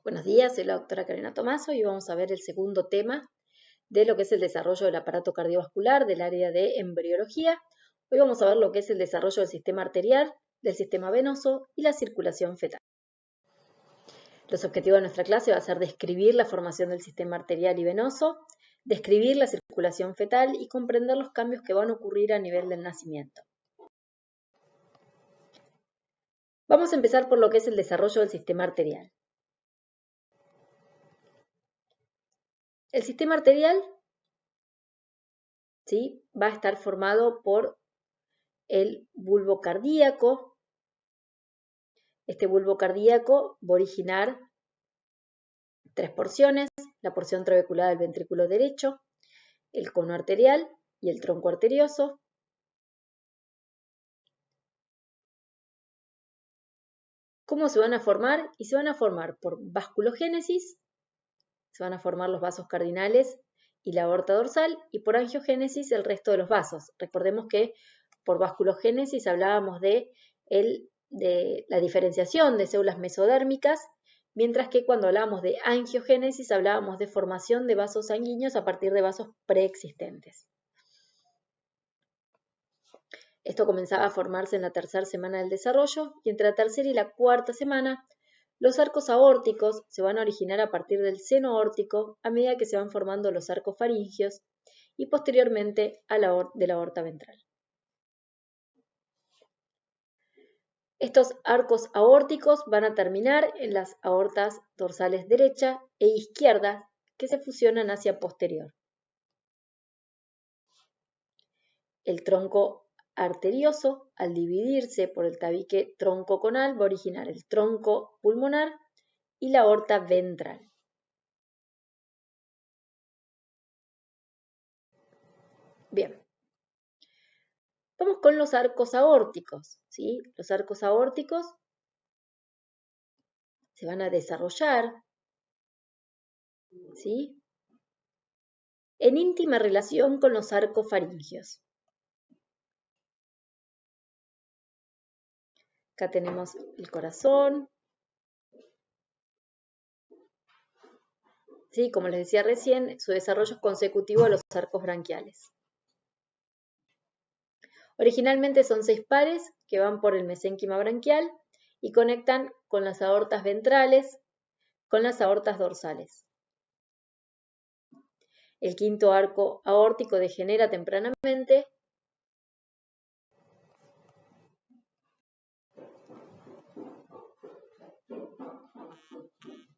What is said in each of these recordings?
Buenos días, soy la doctora Karina Tomaso y vamos a ver el segundo tema de lo que es el desarrollo del aparato cardiovascular del área de embriología. Hoy vamos a ver lo que es el desarrollo del sistema arterial, del sistema venoso y la circulación fetal. Los objetivos de nuestra clase va a ser describir la formación del sistema arterial y venoso, describir la circulación fetal y comprender los cambios que van a ocurrir a nivel del nacimiento. Vamos a empezar por lo que es el desarrollo del sistema arterial. El sistema arterial, ¿sí?, va a estar formado por el bulbo cardíaco. Este bulbo cardíaco va a originar tres porciones: la porción trabecular del ventrículo derecho, el cono arterial y el tronco arterioso. ¿Cómo se van a formar? Y se van a formar por vasculogénesis, se van a formar los vasos cardinales y la aorta dorsal, y por angiogénesis el resto de los vasos. Recordemos que por vasculogénesis hablábamos de la diferenciación de células mesodérmicas, mientras que cuando hablábamos de angiogénesis hablábamos de formación de vasos sanguíneos a partir de vasos preexistentes. Esto comenzaba a formarse en la tercera semana del desarrollo, y entre la tercera y la cuarta semana los arcos aórticos se van a originar a partir del seno aórtico a medida que se van formando los arcos faringios y posteriormente de la aorta ventral. Estos arcos aórticos van a terminar en las aortas dorsales derecha e izquierda que se fusionan hacia posterior. El tronco arterioso, al dividirse por el tabique troncoconal, va a originar el tronco pulmonar y la aorta ventral. Bien. Vamos con los arcos aórticos, ¿sí? Los arcos aórticos se van a desarrollar, ¿sí?, en íntima relación con los arcos faringios. Acá tenemos el corazón, ¿sí? Como les decía recién, su desarrollo es consecutivo a los arcos branquiales. Originalmente son 6 pares que van por el mesénquima branquial y conectan con las aortas ventrales con las aortas dorsales. El quinto arco aórtico degenera tempranamente.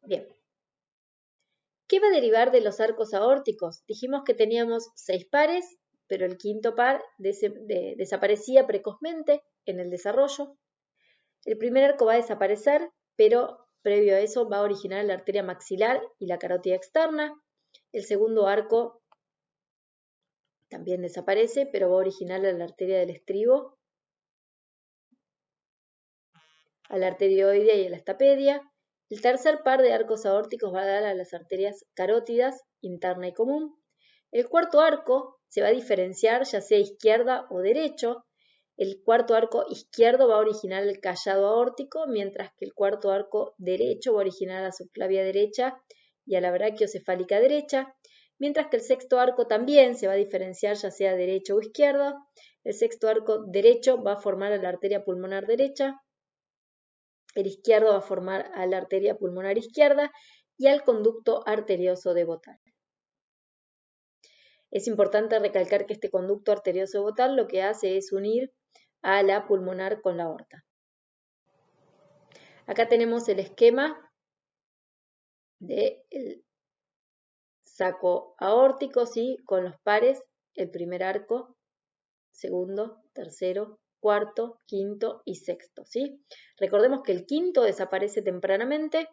Bien. ¿Qué va a derivar de los arcos aórticos? Dijimos que teníamos 6 pares, pero el quinto par desaparecía precozmente en el desarrollo. El primer arco va a desaparecer, pero previo a eso va a originar la arteria maxilar y la carótida externa. El segundo arco también desaparece, pero va a originar la arteria del estribo, a la arterioidea y a la estapedia. El tercer par de arcos aórticos va a dar a las arterias carótidas, interna y común. El cuarto arco se va a diferenciar ya sea izquierda o derecho. El cuarto arco izquierdo va a originar el callado aórtico, mientras que el cuarto arco derecho va a originar a la subclavia derecha y a la brachiocefálica derecha, mientras que el sexto arco también se va a diferenciar ya sea derecho o izquierdo. El sexto arco derecho va a formar a la arteria pulmonar derecha, el izquierdo va a formar a la arteria pulmonar izquierda y al conducto arterioso devotal. Es importante recalcar que este conducto arterioso devotal lo que hace es unir a la pulmonar con la aorta. Acá tenemos el esquema del saco aórtico, ¿sí?, con los pares: el primer arco, segundo, tercero, cuarto, quinto y sexto, ¿sí? Recordemos que el quinto desaparece tempranamente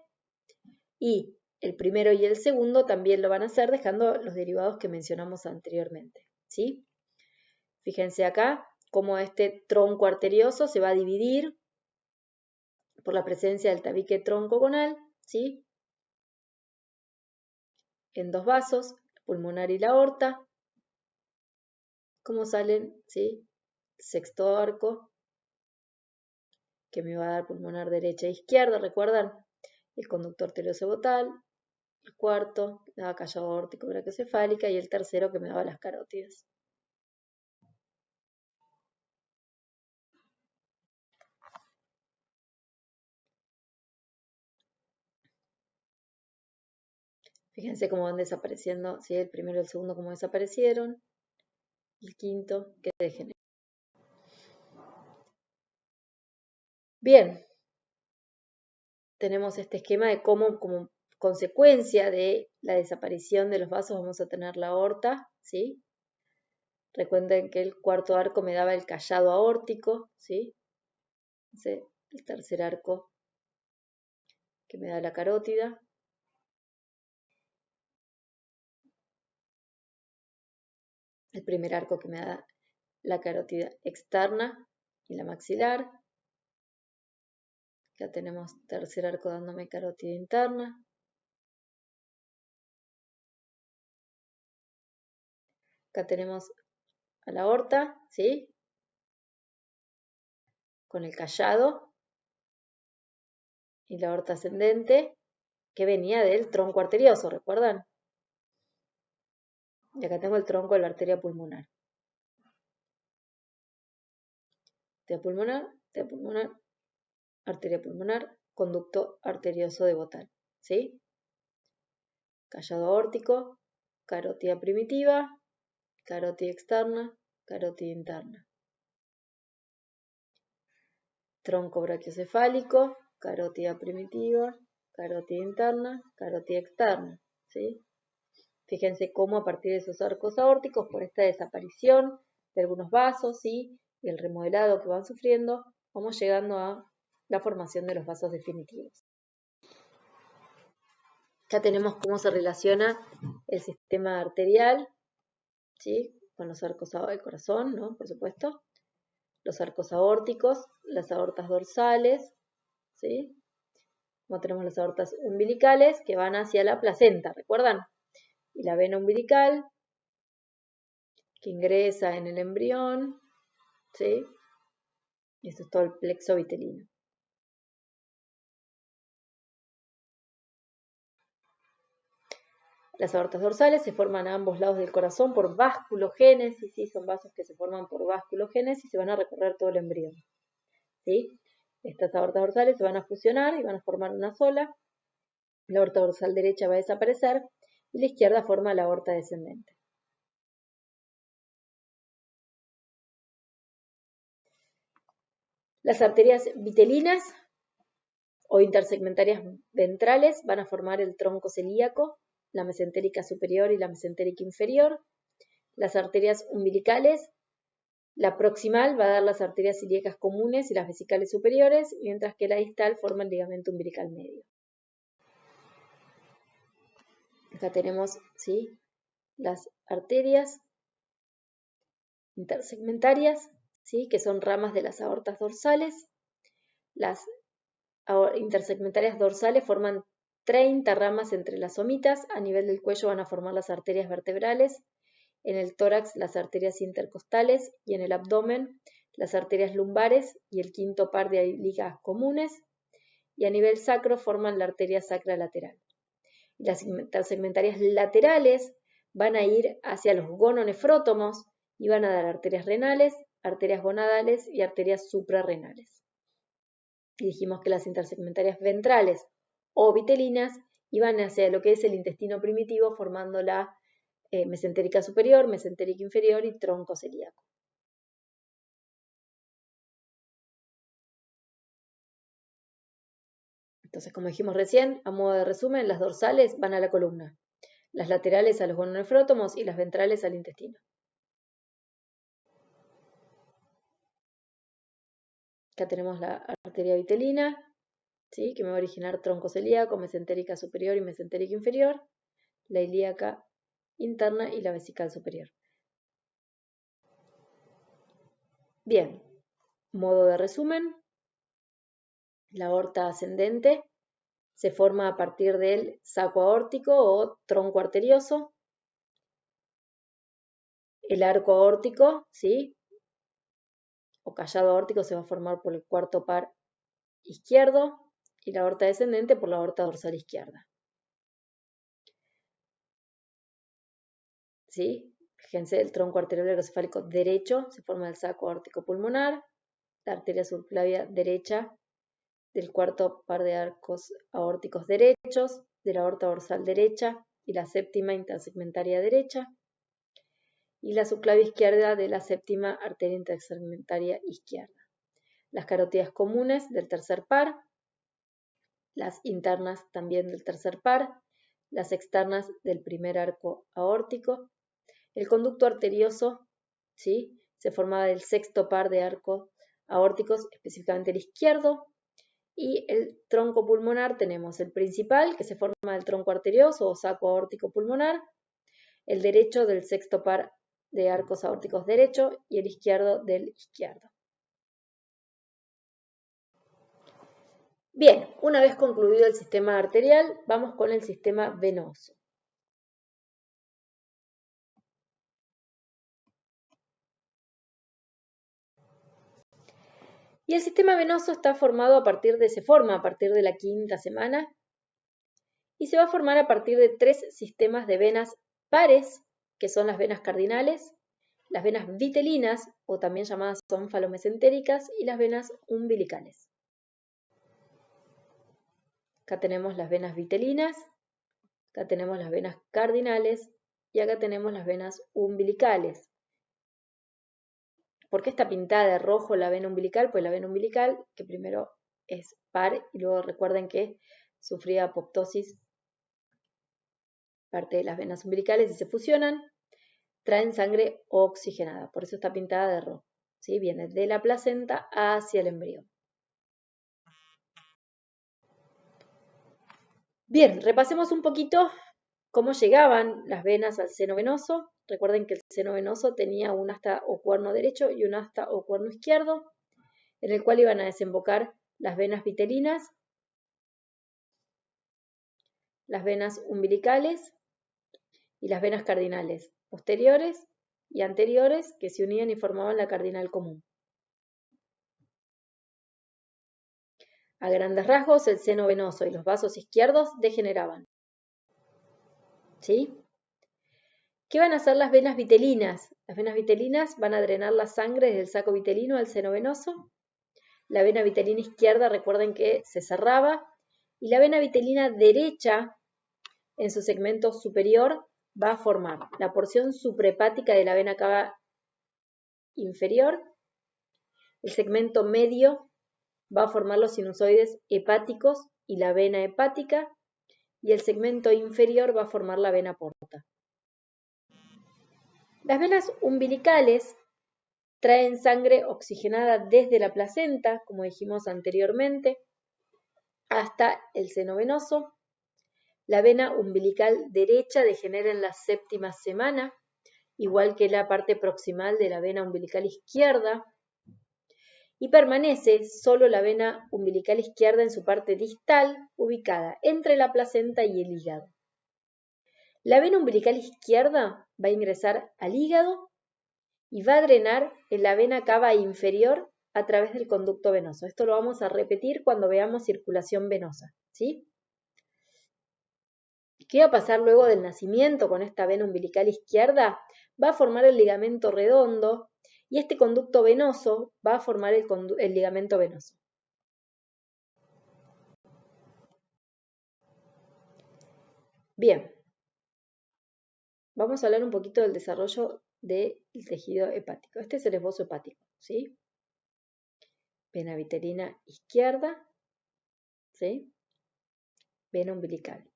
y el primero y el segundo también lo van a hacer, dejando los derivados que mencionamos anteriormente, ¿sí? Fíjense acá cómo este tronco arterioso se va a dividir por la presencia del tabique troncoconal, ¿sí?, en dos vasos, el pulmonar y la aorta. ¿Cómo salen? ¿Sí? Sexto arco, que me va a dar pulmonar derecha e izquierda, ¿recuerdan? el conducto arteriosebrotal, el cuarto que me daba callado aórtico brachiocefálica y el tercero que me daba las carótidas. Fíjense cómo van desapareciendo, ¿sí? El primero y el segundo cómo desaparecieron, el quinto que degeneró. Bien, tenemos este esquema de cómo como consecuencia de la desaparición de los vasos vamos a tener la aorta, ¿sí? Recuerden que el cuarto arco me daba el callado aórtico, ¿sí? El tercer arco que me da la carótida. El primer arco que me da la carótida externa y la maxilar. Ya tenemos tercer arco dándome carótida interna. Acá tenemos a la aorta, ¿sí? Con el callado y la aorta ascendente que venía del tronco arterioso, ¿recuerdan? Y acá tengo el tronco de la arteria pulmonar. Arteria pulmonar, arteria pulmonar, conducto arterioso debotal, ¿sí? Callado aórtico, carótida primitiva, carótida externa, carótida interna. Tronco brachiocefálico, carótida primitiva, carótida interna, carótida externa, ¿sí? Fíjense cómo a partir de esos arcos aórticos, por esta desaparición de algunos vasos, ¿sí? Y el remodelado que van sufriendo, vamos llegando a la formación de los vasos definitivos. Ya tenemos cómo se relaciona el sistema arterial, ¿sí? Con los arcos del corazón, ¿no? Por supuesto. Los arcos aórticos, las aortas dorsales, ¿sí? Como tenemos las aortas umbilicales que van hacia la placenta, ¿recuerdan? Y la vena umbilical que ingresa en el embrión, ¿sí? Y esto es todo el plexo vitelino. Las aortas dorsales se forman a ambos lados del corazón por vasculogénesis, ¿sí? Son vasos que se forman por vasculogénesis y se van a recorrer todo el embrión, ¿sí? Estas aortas dorsales se van a fusionar y van a formar una sola. La aorta dorsal derecha va a desaparecer y la izquierda forma la aorta descendente. Las arterias vitelinas o intersegmentarias ventrales van a formar el tronco celíaco, la mesentérica superior y la mesentérica inferior. Las arterias umbilicales, la proximal va a dar las arterias ilíacas comunes y las vesicales superiores, mientras que la distal forma el ligamento umbilical medio. Acá tenemos, ¿sí?, las arterias intersegmentarias, ¿sí?, que son ramas de las aortas dorsales. Las intersegmentarias dorsales forman 30 ramas entre las somitas. A nivel del cuello van a formar las arterias vertebrales, en el tórax las arterias intercostales y en el abdomen las arterias lumbares y el quinto par de ligas comunes, y a nivel sacro forman la arteria sacra lateral. Las intersegmentarias laterales van a ir hacia los gononefrótomos y van a dar arterias renales, arterias gonadales y arterias suprarrenales. Y dijimos que las intersegmentarias ventrales o vitelinas iban hacia lo que es el intestino primitivo, formando la mesentérica superior, mesentérica inferior y tronco celíaco. Entonces, como dijimos recién, a modo de resumen, las dorsales van a la columna, las laterales a los gononefrótomos y las ventrales al intestino. Acá tenemos la arteria vitelina, ¿sí?, que me va a originar tronco celíaco, mesentérica superior y mesentérica inferior, la ilíaca interna y la vesical superior. Bien, modo de resumen, la aorta ascendente se forma a partir del saco aórtico o tronco arterioso. El arco aórtico, ¿sí?, o callado aórtico se va a formar por el cuarto par izquierdo. y la aorta descendente por la aorta dorsal izquierda. ¿Sí? Fíjense, el tronco arterial cefálico derecho se forma del saco aórtico pulmonar, la arteria subclavia derecha del cuarto par de arcos aórticos derechos, de la aorta dorsal derecha y la séptima intersegmentaria derecha, y la subclavia izquierda de la séptima arteria intersegmentaria izquierda. Las carótidas comunes del tercer par, las internas también del tercer par, las externas del primer arco aórtico. El conducto arterioso, ¿sí?, se formaba del sexto par de arcos aórticos, específicamente el izquierdo, y el tronco pulmonar tenemos el principal, que se forma del tronco arterioso o saco aórtico pulmonar, el derecho del sexto par de arcos aórticos derecho y el izquierdo del izquierdo. Bien, una vez concluido el sistema arterial, vamos con el sistema venoso. Y el sistema venoso está formado se forma a partir de la quinta semana y se va a formar a partir de 3 sistemas de venas pares, que son las venas cardinales, las venas vitelinas, o también llamadas ónfalo-mesentéricas, y las venas umbilicales. Acá tenemos las venas vitelinas, acá tenemos las venas cardinales y acá tenemos las venas umbilicales. ¿Por qué está pintada de rojo la vena umbilical? Pues la vena umbilical, que primero es par y luego recuerden que sufría apoptosis parte de las venas umbilicales y se fusionan, traen sangre oxigenada, por eso está pintada de rojo, ¿sí? Viene de la placenta hacia el embrión. Bien, repasemos un poquito cómo llegaban las venas al seno venoso. Recuerden que el seno venoso tenía un asta o cuerno derecho y un asta o cuerno izquierdo, en el cual iban a desembocar las venas vitelinas, las venas umbilicales y las venas cardinales, posteriores y anteriores, que se unían y formaban la cardinal común. A grandes rasgos, el seno venoso y los vasos izquierdos degeneraban. ¿Sí? ¿Qué van a hacer las venas vitelinas? Las venas vitelinas van a drenar la sangre desde el saco vitelino al seno venoso. La vena vitelina izquierda, recuerden que se cerraba, y la vena vitelina derecha, en su segmento superior, va a formar la porción suprahepática de la vena cava inferior. El segmento medio va a formar los sinusoides hepáticos y la vena hepática, y el segmento inferior va a formar la vena porta. Las venas umbilicales traen sangre oxigenada desde la placenta, como dijimos anteriormente, hasta el seno venoso. La vena umbilical derecha degenera en la séptima semana, igual que la parte proximal de la vena umbilical izquierda, y permanece solo la vena umbilical izquierda en su parte distal, ubicada entre la placenta y el hígado. La vena umbilical izquierda va a ingresar al hígado y va a drenar en la vena cava inferior a través del conducto venoso. Esto lo vamos a repetir cuando veamos circulación venosa, ¿sí? ¿Qué va a pasar luego del nacimiento con esta vena umbilical izquierda? Va a formar el ligamento redondo y este conducto venoso va a formar el ligamento venoso. Bien, vamos a hablar un poquito del desarrollo del tejido hepático. Este es el esbozo hepático, ¿sí? Vena vitelina izquierda, ¿sí? Vena umbilical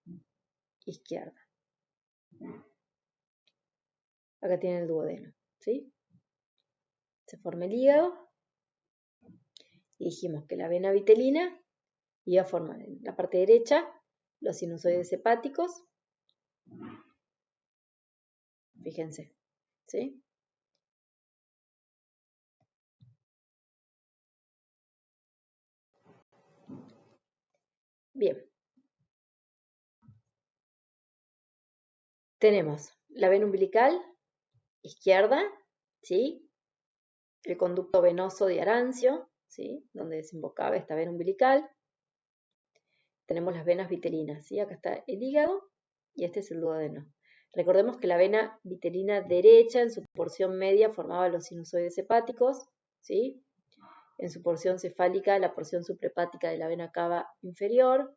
izquierda. Acá tienen el duodeno, ¿sí? Se forma el hígado y dijimos que la vena vitelina iba a formar en la parte derecha los sinusoides hepáticos. Fíjense, ¿sí? Bien. Tenemos la vena umbilical izquierda, ¿sí? El conducto venoso de Arancio, ¿sí? Donde desembocaba esta vena umbilical. tenemos las venas vitelinas, ¿sí? Acá está el hígado y este es el duodeno. Recordemos que la vena vitelina derecha en su porción media formaba los sinusoides hepáticos, ¿sí? En su porción cefálica la porción suprahepática de la vena cava inferior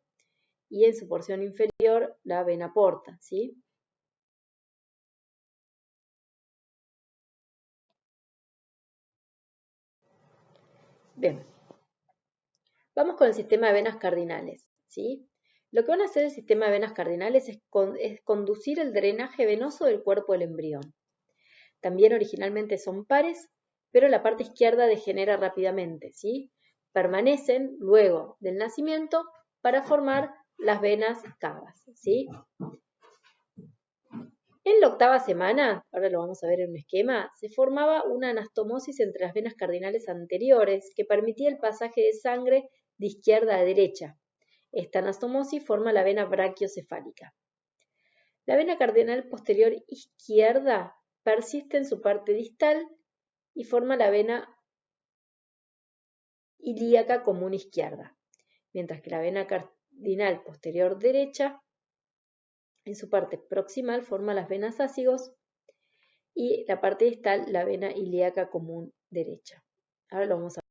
y en su porción inferior la vena porta, ¿sí? Bien, vamos con el sistema de venas cardinales, ¿sí? Lo que van a hacer el sistema de venas cardinales es conducir el drenaje venoso del cuerpo del embrión. También originalmente son pares, pero la parte izquierda degenera rápidamente, ¿sí? Permanecen luego del nacimiento para formar las venas cavas, ¿sí? En la octava semana, ahora lo vamos a ver en un esquema, se formaba una anastomosis entre las venas cardinales anteriores que permitía el pasaje de sangre de izquierda a derecha. Esta anastomosis forma la vena brachiocefálica. La vena cardinal posterior izquierda persiste en su parte distal y forma la vena ilíaca común izquierda, mientras que la vena cardinal posterior derecha en su parte proximal forma las venas ácigos y la parte distal la vena ilíaca común derecha. Ahora lo vamos a ver.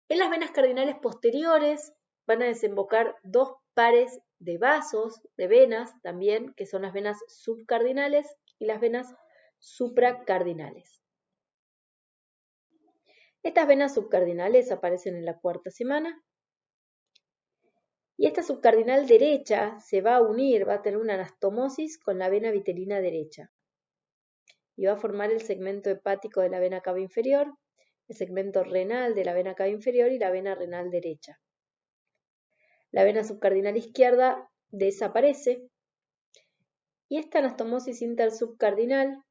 En las venas cardinales posteriores van a desembocar dos pares de vasos, de venas también, que son las venas subcardinales y las venas supracardinales. Estas venas subcardinales aparecen en la cuarta semana y esta subcardinal derecha se va a unir, va a tener una anastomosis con la vena vitelina derecha y va a formar el segmento hepático de la vena cava inferior, el segmento renal de la vena cava inferior y la vena renal derecha. La vena subcardinal izquierda desaparece y esta anastomosis intersubcardinal,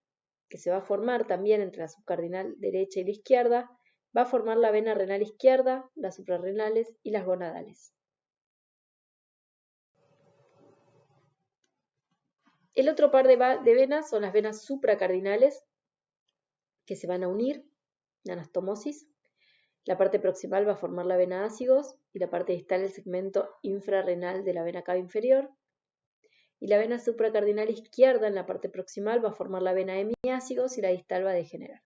que se va a formar también entre la subcardinal derecha y la izquierda, va a formar la vena renal izquierda, las suprarrenales y las gonadales. El otro par de venas son las venas supracardinales, que se van a unir, la anastomosis. La parte proximal va a formar la vena ácigos y la parte distal el segmento infrarrenal de la vena cava inferior. Y la vena supracardinal izquierda en la parte proximal va a formar la vena hemiácigos y la distal va a degenerar.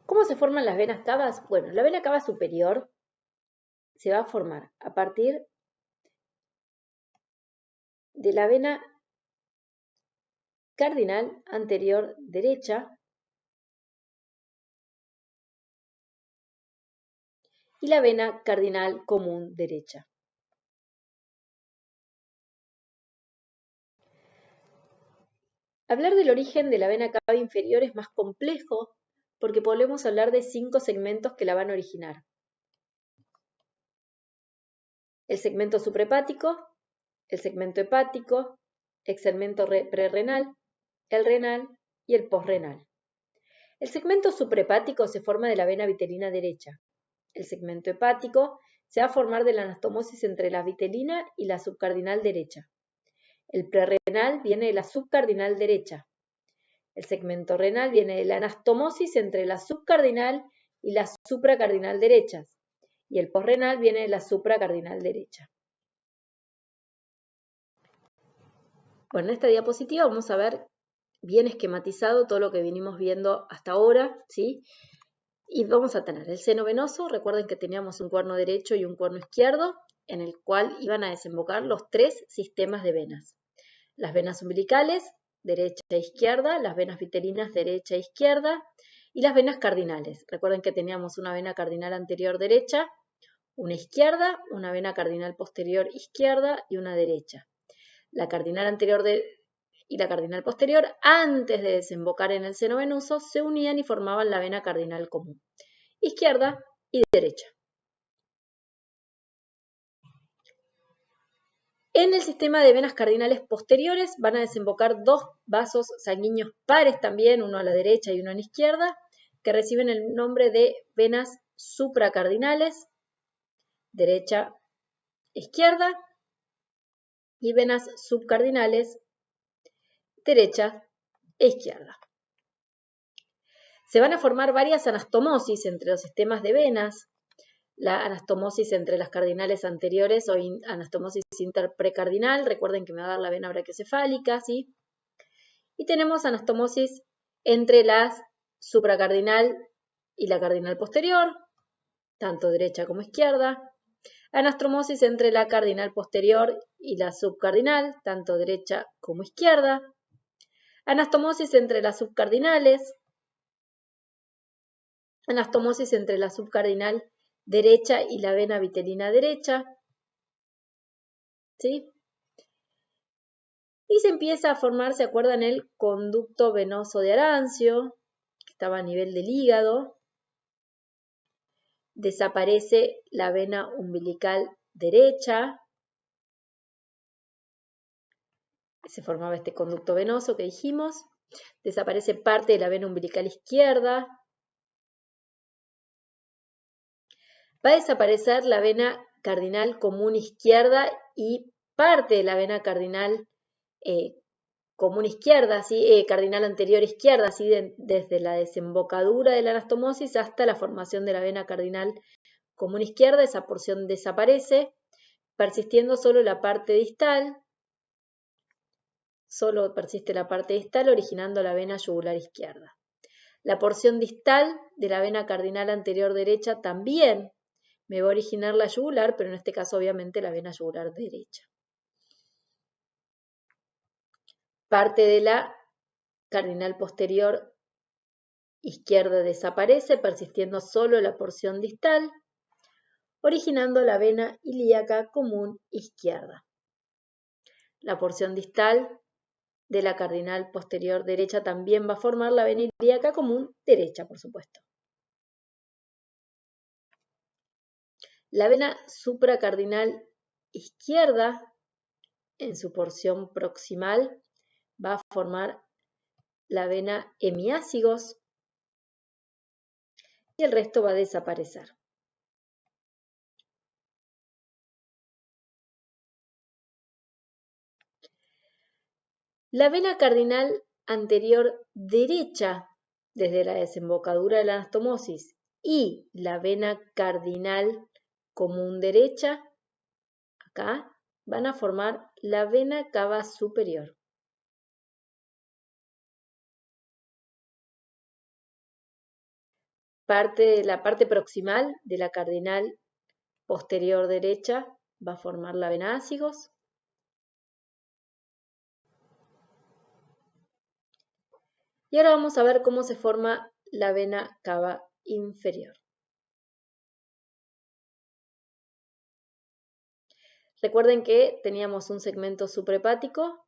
¿Cómo se forman las venas cavas? Bueno, la vena cava superior se va a formar a partir de la vena cardinal anterior derecha y la vena cardinal común derecha. Hablar del origen de la vena cava inferior es más complejo porque podemos hablar de 5 segmentos que la van a originar. El segmento suprahepático, el segmento hepático, el segmento prerrenal, el renal y el posrenal. El segmento suprahepático se forma de la vena vitelina derecha. El segmento hepático se va a formar de la anastomosis entre la vitelina y la subcardinal derecha. El prerrenal viene de la subcardinal derecha. El segmento renal viene de la anastomosis entre la subcardinal y la supracardinal derechas. Y el posrenal viene de la supracardinal derecha. Bueno, en esta diapositiva vamos a ver bien esquematizado todo lo que venimos viendo hasta ahora, ¿sí? Y vamos a tener el seno venoso. Recuerden que teníamos un cuerno derecho y un cuerno izquierdo, en el cual iban a desembocar los 3 sistemas de venas. Las venas umbilicales, derecha e izquierda, las venas vitelinas, derecha e izquierda, y las venas cardinales. Recuerden que teníamos una vena cardinal anterior derecha, una izquierda, una vena cardinal posterior izquierda y una derecha. La cardinal anterior y la cardinal posterior, antes de desembocar en el seno venoso, se unían y formaban la vena cardinal común, izquierda y derecha. En el sistema de venas cardinales posteriores van a desembocar 2 vasos sanguíneos pares también, uno a la derecha y uno a la izquierda, que reciben el nombre de venas supracardinales, derecha, izquierda, y venas subcardinales, derecha e izquierda. Se van a formar varias anastomosis entre los sistemas de venas. la anastomosis entre las cardinales anteriores o anastomosis interprecardinal. Recuerden que me va a dar la vena brachiocefálica, ¿sí? Y tenemos anastomosis entre la supracardinal y la cardinal posterior, tanto derecha como izquierda. Anastomosis entre la cardinal posterior y la subcardinal, tanto derecha como izquierda. Anastomosis entre las subcardinales. Anastomosis entre la subcardinal derecha y la vena vitelina derecha. ¿Sí? Y se empieza a formar, ¿se acuerdan? El conducto venoso de Arancio, que estaba a nivel del hígado. Desaparece la vena umbilical derecha. Se formaba este conducto venoso que dijimos. Desaparece parte de la vena umbilical izquierda. Va a desaparecer la vena cardinal común izquierda y parte de la vena cardinal común izquierda, ¿sí? Cardinal anterior izquierda, ¿sí? Desde la desembocadura de la anastomosis hasta la formación de la vena cardinal común izquierda. Esa porción desaparece, persistiendo solo la parte distal. Solo persiste la parte distal, originando la vena yugular izquierda. La porción distal de la vena cardinal anterior derecha también me va a originar la yugular, pero en este caso obviamente la vena yugular derecha. Parte de la cardinal posterior izquierda desaparece, persistiendo solo la porción distal, originando la vena ilíaca común izquierda. La porción distal de la cardinal posterior derecha también va a formar la vena ilíaca común derecha, por supuesto. La vena supracardinal izquierda, en su porción proximal, va a formar la vena hemiácigos y el resto va a desaparecer. La vena cardinal anterior derecha, desde la desembocadura de la anastomosis, y la vena cardinal común derecha, acá, van a formar la vena cava superior. La parte proximal de la cardinal posterior derecha va a formar la vena ácigos. Y ahora vamos a ver cómo se forma la vena cava inferior. Recuerden que teníamos un segmento suprahepático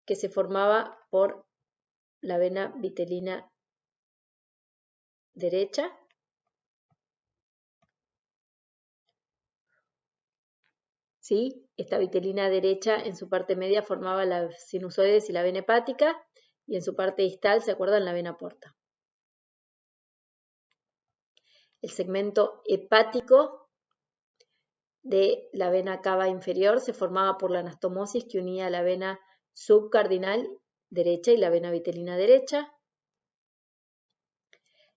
que se formaba por la vena vitelina derecha. ¿Sí? Esta vitelina derecha en su parte media formaba la sinusoides y la vena hepática, y en su parte distal, ¿se acuerdan? La vena porta. El segmento hepático de la vena cava inferior se formaba por la anastomosis que unía la vena subcardinal derecha y la vena vitelina derecha.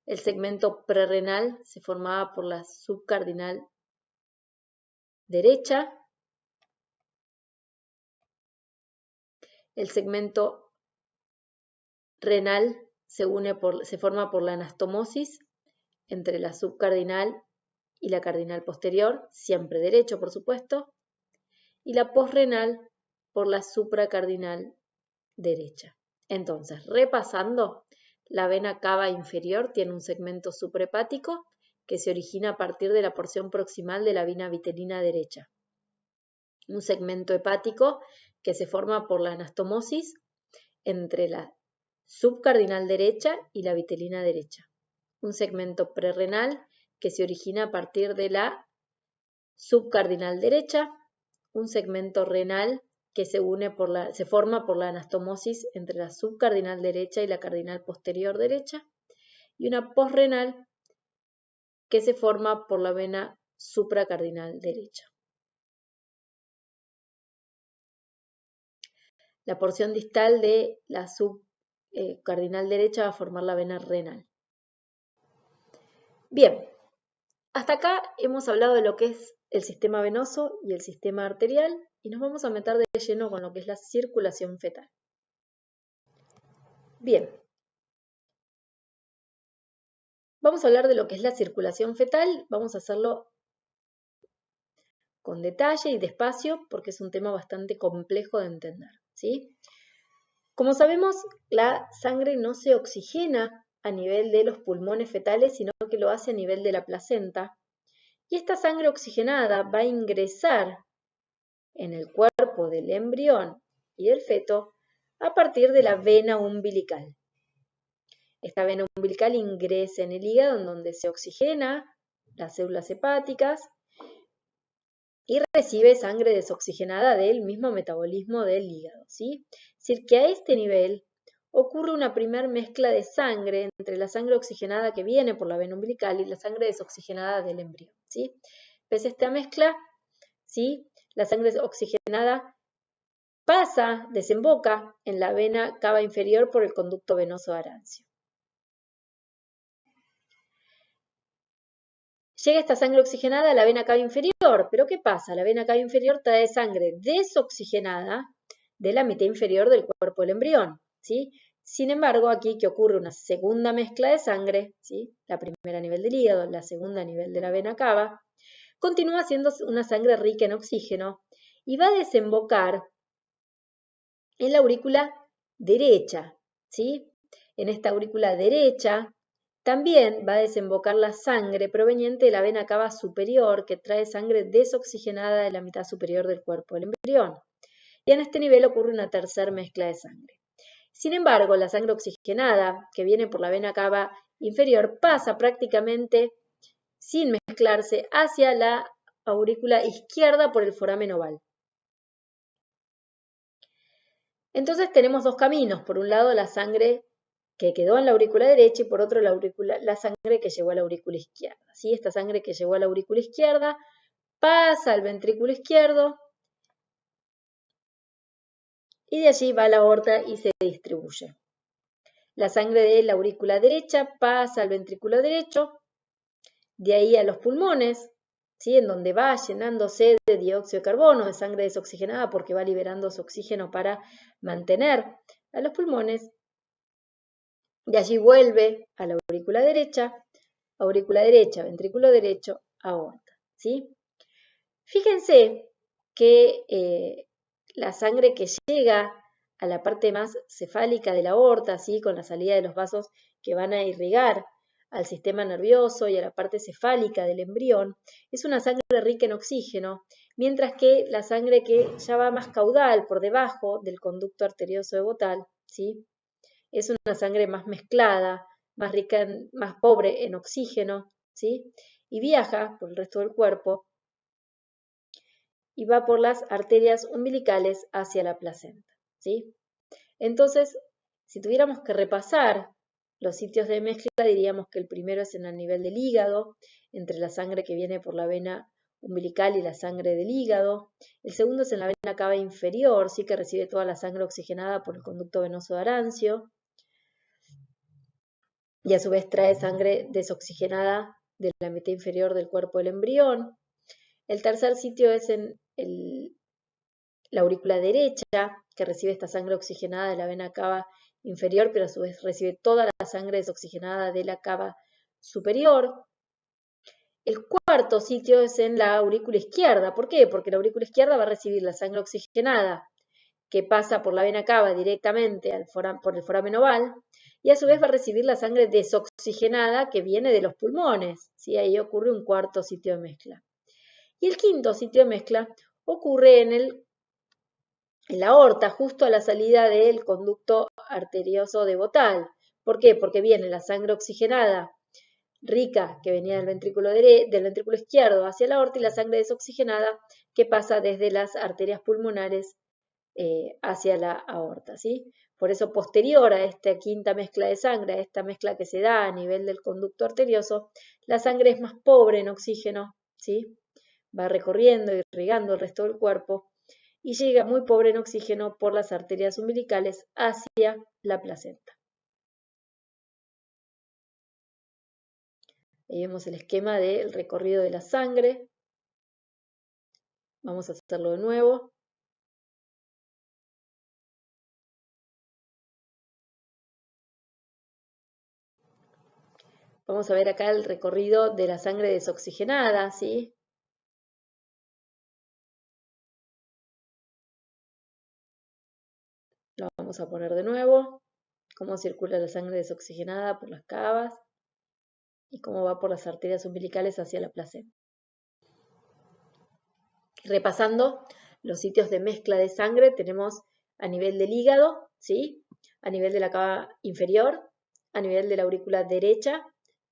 El segmento prerrenal se formaba por la subcardinal derecha. El segmento renal se forma por la anastomosis entre la subcardinal y la cardinal posterior, siempre derecho por supuesto, y la posrenal por la supracardinal derecha. Entonces, repasando, la vena cava inferior tiene un segmento suprahepático que se origina a partir de la porción proximal de la vena vitelina derecha. Un segmento hepático que se forma por la anastomosis entre la subcardinal derecha y la vitelina derecha. Un segmento prerrenal que se origina a partir de la subcardinal derecha. Un segmento renal que se forma por la anastomosis entre la subcardinal derecha y la cardinal posterior derecha, y una posrenal que se forma por la vena supracardinal derecha. La porción distal de la subcardinal derecha va a formar la vena renal. Bien, Hasta acá hemos hablado de lo que es el sistema venoso y el sistema arterial y nos vamos a meter de lleno con lo que es la circulación fetal. Bien, vamos a hablar de lo que es la circulación fetal, vamos a hacerlo con detalle y despacio porque es un tema bastante complejo de entender, ¿sí? Como sabemos, la sangre no se oxigena a nivel de los pulmones fetales, sino que lo hace a nivel de la placenta. Y esta sangre oxigenada va a ingresar en el cuerpo del embrión y del feto a partir de la vena umbilical. Esta vena umbilical ingresa en el hígado en donde se oxigena las células hepáticas y recibe sangre desoxigenada del mismo metabolismo del hígado, ¿sí? Es decir, que a este nivel ocurre una primera mezcla de sangre entre la sangre oxigenada que viene por la vena umbilical y la sangre desoxigenada del embrión, ¿sí? Pese a esta mezcla, ¿sí? La sangre oxigenada pasa, desemboca en la vena cava inferior por el conducto venoso arancio. Llega esta sangre oxigenada a la vena cava inferior, pero ¿qué pasa? La vena cava inferior trae sangre desoxigenada de la mitad inferior del cuerpo del embrión, ¿sí? Sin embargo, aquí que ocurre una segunda mezcla de sangre, ¿sí? La primera a nivel del hígado, la segunda a nivel de la vena cava, continúa siendo una sangre rica en oxígeno y va a desembocar en la aurícula derecha, ¿sí? En esta aurícula derecha también va a desembocar la sangre proveniente de la vena cava superior que trae sangre desoxigenada de la mitad superior del cuerpo del embrión. Y en este nivel ocurre una tercera mezcla de sangre. Sin embargo, la sangre oxigenada que viene por la vena cava inferior pasa prácticamente sin mezclarse hacia la aurícula izquierda por el foramen oval. Entonces tenemos dos caminos, por un lado la sangre que quedó en la aurícula derecha y por otro la sangre que llegó a la aurícula izquierda. ¿Sí? Esta sangre que llegó a la aurícula izquierda pasa al ventrículo izquierdo y de allí va a la aorta y se distribuye. La sangre de la aurícula derecha pasa al ventrículo derecho, de ahí a los pulmones, ¿sí? En donde va llenándose de dióxido de carbono, de sangre desoxigenada, porque va liberando su oxígeno para mantener a los pulmones. De allí vuelve a la aurícula derecha, ventrículo derecho, aorta, ¿sí? Fíjense que la sangre que llega a la parte más cefálica de la aorta, ¿sí? Con la salida de los vasos que van a irrigar al sistema nervioso y a la parte cefálica del embrión, es una sangre rica en oxígeno, mientras que la sangre que ya va más caudal por debajo del conducto arterioso de Botal, ¿sí? Es una sangre más mezclada, más rica, más pobre en oxígeno, ¿sí? Y viaja por el resto del cuerpo y va por las arterias umbilicales hacia la placenta, ¿sí? Entonces, si tuviéramos que repasar los sitios de mezcla, diríamos que el primero es en el nivel del hígado, entre la sangre que viene por la vena umbilical y la sangre del hígado. El segundo es en la vena cava inferior, sí que recibe toda la sangre oxigenada por el conducto venoso de Arancio. Y a su vez trae sangre desoxigenada de la mitad inferior del cuerpo del embrión. El tercer sitio es en la aurícula derecha, que recibe esta sangre oxigenada de la vena cava inferior, pero a su vez recibe toda la sangre desoxigenada de la cava superior. El cuarto sitio es en la aurícula izquierda. ¿Por qué? Porque la aurícula izquierda va a recibir la sangre oxigenada que pasa por la vena cava directamente por el foramen oval y a su vez va a recibir la sangre desoxigenada que viene de los pulmones. ¿Sí? Ahí ocurre un cuarto sitio de mezcla. Y el quinto sitio de mezcla ocurre en la aorta, justo a la salida del conducto arterioso de Botal. ¿Por qué? Porque viene la sangre oxigenada rica que venía del ventrículo izquierdo hacia la aorta y la sangre desoxigenada que pasa desde las arterias pulmonares hacia la aorta, ¿sí? Por eso, posterior a esta quinta mezcla de sangre, a esta mezcla que se da a nivel del conducto arterioso, la sangre es más pobre en oxígeno, ¿sí? Va recorriendo y irrigando el resto del cuerpo y llega muy pobre en oxígeno por las arterias umbilicales hacia la placenta. Ahí vemos el esquema del recorrido de la sangre. Vamos a hacerlo de nuevo. Vamos a ver acá el recorrido de la sangre desoxigenada, ¿sí? Lo vamos a poner de nuevo. Cómo circula la sangre desoxigenada por las cavas y cómo va por las arterias umbilicales hacia la placenta. Repasando los sitios de mezcla de sangre, tenemos a nivel del hígado, ¿sí? A nivel de la cava inferior, a nivel de la aurícula derecha,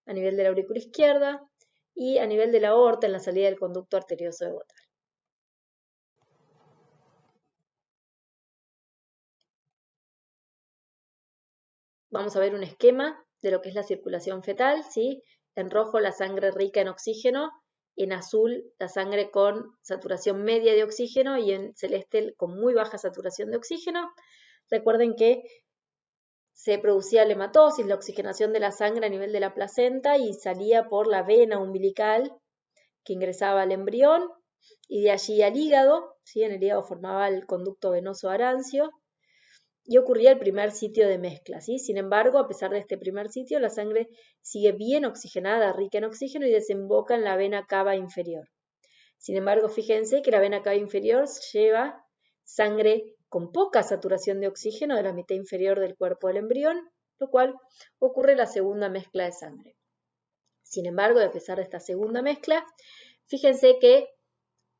a nivel de la aurícula izquierda y a nivel de la aorta en la salida del conducto arterioso vagal. Vamos a ver un esquema de lo que es la circulación fetal, ¿sí? En rojo la sangre rica en oxígeno, en azul la sangre con saturación media de oxígeno y en celeste con muy baja saturación de oxígeno. Recuerden que se producía la hematosis, la oxigenación de la sangre a nivel de la placenta y salía por la vena umbilical que ingresaba al embrión y de allí al hígado, ¿sí? En el hígado formaba el conducto venoso arancio y ocurría el primer sitio de mezcla, ¿sí? Sin embargo, a pesar de este primer sitio, la sangre sigue bien oxigenada, rica en oxígeno y desemboca en la vena cava inferior. Sin embargo, fíjense que la vena cava inferior lleva sangre con poca saturación de oxígeno de la mitad inferior del cuerpo del embrión, lo cual ocurre la segunda mezcla de sangre. Sin embargo, a pesar de esta segunda mezcla, fíjense que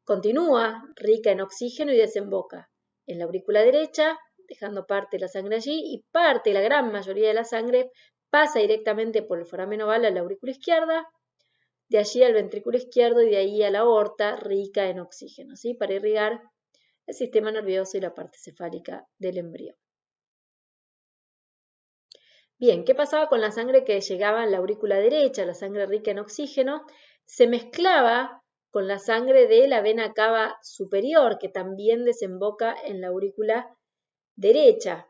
continúa rica en oxígeno y desemboca en la aurícula derecha, dejando parte de la sangre allí, y parte, la gran mayoría de la sangre, pasa directamente por el foramen oval a la aurícula izquierda, de allí al ventrículo izquierdo y de ahí a la aorta rica en oxígeno, ¿sí? Para irrigar el sistema nervioso y la parte cefálica del embrión. Bien, ¿qué pasaba con la sangre que llegaba a la aurícula derecha, la sangre rica en oxígeno? Se mezclaba con la sangre de la vena cava superior, que también desemboca en la aurícula derecha.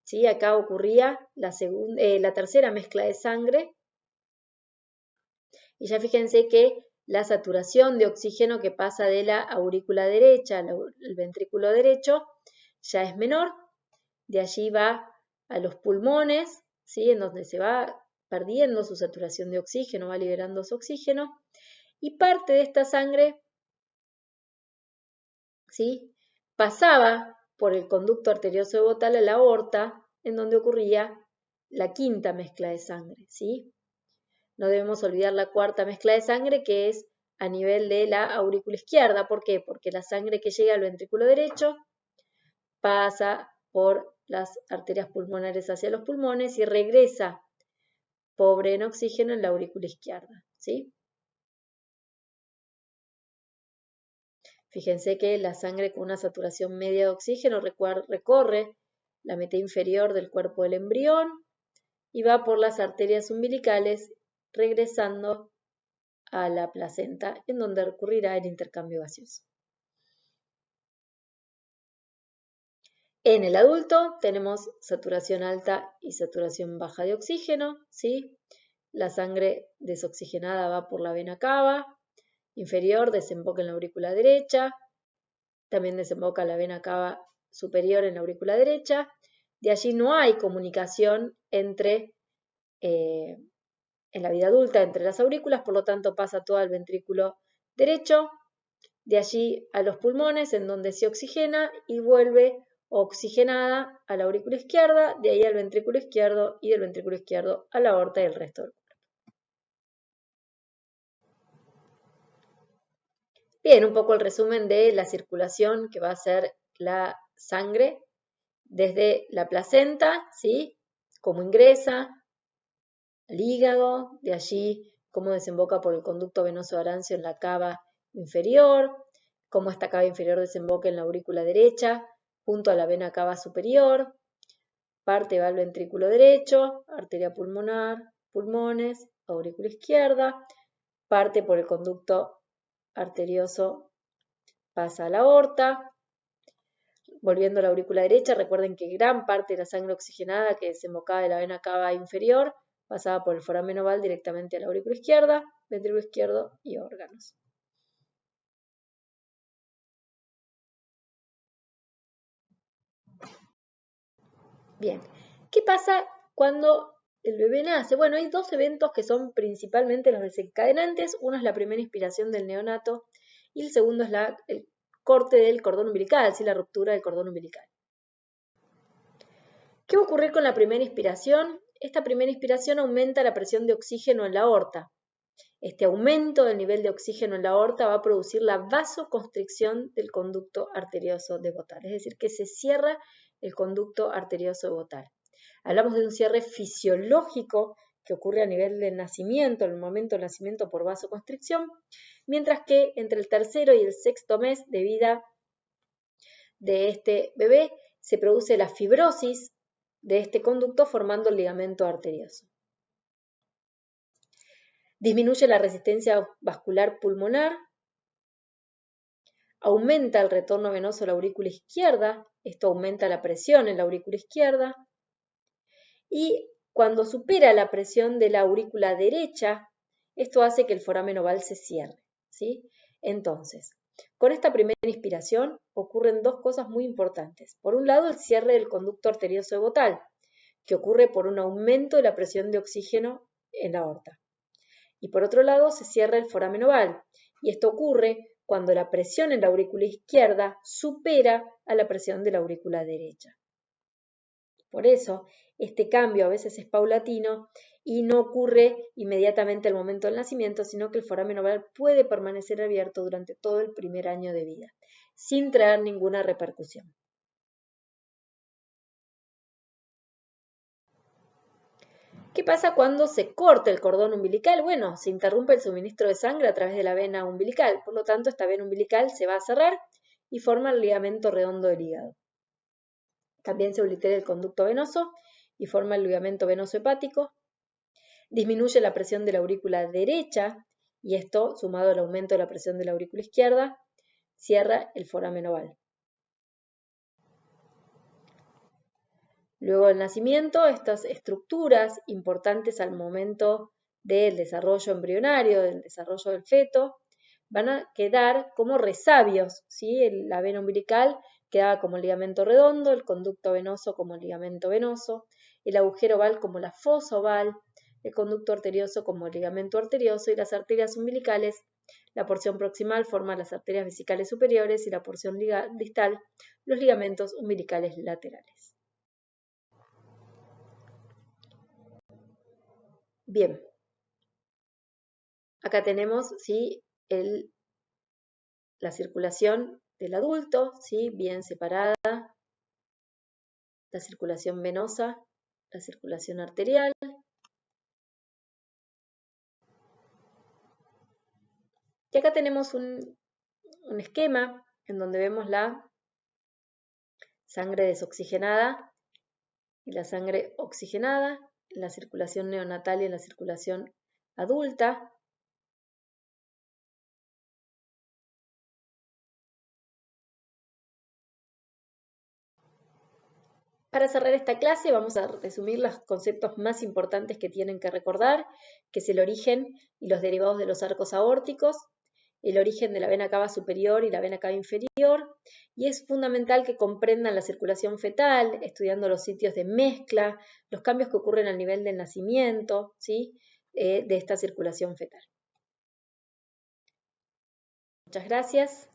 ¿Sí? Acá ocurría la tercera mezcla de sangre. Y ya fíjense que la saturación de oxígeno que pasa de la aurícula derecha al ventrículo derecho ya es menor. De allí va a los pulmones, ¿sí? En donde se va perdiendo su saturación de oxígeno, va liberando su oxígeno. Y parte de esta sangre, ¿sí? Pasaba por el conducto arterioso vagal a la aorta, en donde ocurría la quinta mezcla de sangre, ¿sí? No debemos olvidar la cuarta mezcla de sangre, que es a nivel de la aurícula izquierda. ¿Por qué? Porque la sangre que llega al ventrículo derecho pasa por las arterias pulmonares hacia los pulmones y regresa, pobre en oxígeno, en la aurícula izquierda, ¿sí? Fíjense que la sangre con una saturación media de oxígeno recorre la mitad inferior del cuerpo del embrión y va por las arterias umbilicales, regresando a la placenta, en donde ocurrirá el intercambio gaseoso. En el adulto tenemos saturación alta y saturación baja de oxígeno, ¿sí? La sangre desoxigenada va por la vena cava inferior, desemboca en la aurícula derecha, también desemboca la vena cava superior en la aurícula derecha. De allí no hay comunicación en la vida adulta entre las aurículas, por lo tanto pasa todo al ventrículo derecho, de allí a los pulmones, en donde se oxigena y vuelve oxigenada a la aurícula izquierda, de ahí al ventrículo izquierdo y del ventrículo izquierdo a la aorta y el resto del cuerpo. Bien, un poco el resumen de la circulación que va a ser la sangre desde la placenta, ¿sí? Cómo ingresa al hígado, de allí cómo desemboca por el conducto venoso arancio en la cava inferior, cómo esta cava inferior desemboca en la aurícula derecha, junto a la vena cava superior, parte va al ventrículo derecho, arteria pulmonar, pulmones, aurícula izquierda, parte por el conducto arterioso, pasa a la aorta. Volviendo a la aurícula derecha, recuerden que gran parte de la sangre oxigenada que desembocaba de la vena cava inferior pasaba por el foramen oval directamente a la aurícula izquierda, ventrículo izquierdo y órganos. Bien, ¿qué pasa cuando el bebé nace? Bueno, hay dos eventos que son principalmente los desencadenantes. Uno es la primera inspiración del neonato y el segundo es el corte del cordón umbilical, ¿sí? La ruptura del cordón umbilical. ¿Qué va a ocurrir con la primera inspiración? Esta primera inspiración aumenta la presión de oxígeno en la aorta. Este aumento del nivel de oxígeno en la aorta va a producir la vasoconstricción del conducto arterioso devotal, es decir, que se cierra el conducto arterioso devotal. Hablamos de un cierre fisiológico que ocurre a nivel del nacimiento, en el momento del nacimiento por vasoconstricción, mientras que entre el tercero y el sexto mes de vida de este bebé se produce la fibrosis de este conducto formando el ligamento arterioso. Disminuye la resistencia vascular pulmonar, aumenta el retorno venoso a la aurícula izquierda, esto aumenta la presión en la aurícula izquierda, y cuando supera la presión de la aurícula derecha, esto hace que el foramen oval se cierre, ¿sí? Entonces, con esta primera inspiración ocurren dos cosas muy importantes. Por un lado, el cierre del conducto arterioso devotal, que ocurre por un aumento de la presión de oxígeno en la aorta. Y por otro lado, se cierra el foramen oval, y esto ocurre cuando la presión en la aurícula izquierda supera a la presión de la aurícula derecha. Por eso, este cambio a veces es paulatino y no ocurre inmediatamente al momento del nacimiento, sino que el foramen oval puede permanecer abierto durante todo el primer año de vida, sin traer ninguna repercusión. ¿Qué pasa cuando se corta el cordón umbilical? Bueno, se interrumpe el suministro de sangre a través de la vena umbilical, por lo tanto esta vena umbilical se va a cerrar y forma el ligamento redondo del hígado. También se oblitera el conducto venoso y forma el ligamento venoso hepático. Disminuye la presión de la aurícula derecha y esto, sumado al aumento de la presión de la aurícula izquierda, cierra el foramen oval. Luego del nacimiento, estas estructuras importantes al momento del desarrollo embrionario, del desarrollo del feto, van a quedar como resabios, ¿sí? La vena umbilical quedaba como ligamento redondo, el conducto venoso como ligamento venoso, el agujero oval como la fosa oval, el conducto arterioso como ligamento arterioso y las arterias umbilicales. La porción proximal forma las arterias vesicales superiores y la porción distal los ligamentos umbilicales laterales. Bien, acá tenemos ¿sí? La circulación del adulto, ¿sí? Bien separada, la circulación venosa, la circulación arterial. Y acá tenemos un esquema en donde vemos la sangre desoxigenada y la sangre oxigenada, en la circulación neonatal y en la circulación adulta. Para cerrar esta clase vamos a resumir los conceptos más importantes que tienen que recordar, que es el origen y los derivados de los arcos aórticos, el origen de la vena cava superior y la vena cava inferior, y es fundamental que comprendan la circulación fetal, estudiando los sitios de mezcla, los cambios que ocurren al nivel del nacimiento, ¿sí? De esta circulación fetal. Muchas gracias.